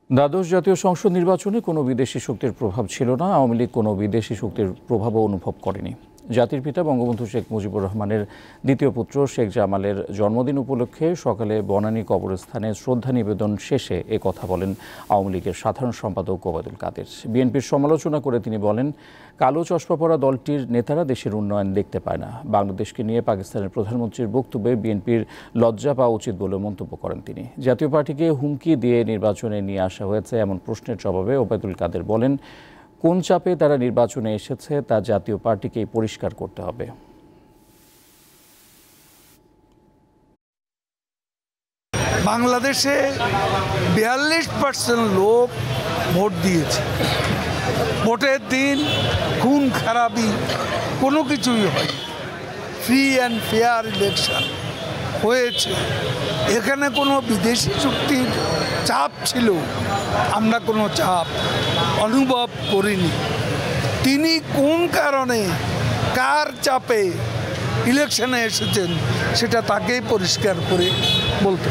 দ্বাদশ জাতীয় সংসদ নির্বাচনে কোনো বিদেশি শক্তির প্রভাব ছিল না। আওয়ামী লীগ কোনো বিদেশি শক্তির প্রভাবও অনুভব করেনি। জাতির পিতা বঙ্গবন্ধু শেখ মুজিবুর রহমানের দ্বিতীয় পুত্র শেখ জামালের জন্মদিন উপলক্ষে সকালে বনানী কবরস্থানে শ্রদ্ধা নিবেদন শেষে কথা বলেন আওয়ামী লীগের সাধারণ সম্পাদক ওবায়দুল কাদের। বিএনপির সমালোচনা করে তিনি বলেন, কালো চশমা পরা দলটির নেতারা দেশের উন্নয়ন দেখতে পায় না। বাংলাদেশকে নিয়ে পাকিস্তানের প্রধানমন্ত্রীর বক্তব্যে বিএনপির লজ্জা পাওয়া উচিত বলে মন্তব্য করেন তিনি। জাতীয় পার্টিকে হুমকি দিয়ে নির্বাচনে নিয়ে আসা হয়েছে এমন প্রশ্নের জবাবে ওবায়দুল কাদের বলেন, কোন চাপে তারা নির্বাচনে এসেছে তা জাতীয় পার্টিকেই পরিষ্কার করতে হবে। বাংলাদেশে 42% লোক ভোট দিয়েছে। ভোটের দিন খুন খারাপি কোনো কিছুই হয়, ফ্রি অ্যান্ড ফেয়ার ইলেকশন হয়েছে। এখানে কোনো বিদেশি শক্তির চাপ ছিল, আমরা কোনো চাপ অনুভব করিনি। তিনি কোন কারণে কার চাপে ইলেকশনে এসেছেন সেটা তাকেই পরিষ্কার করে বলতে।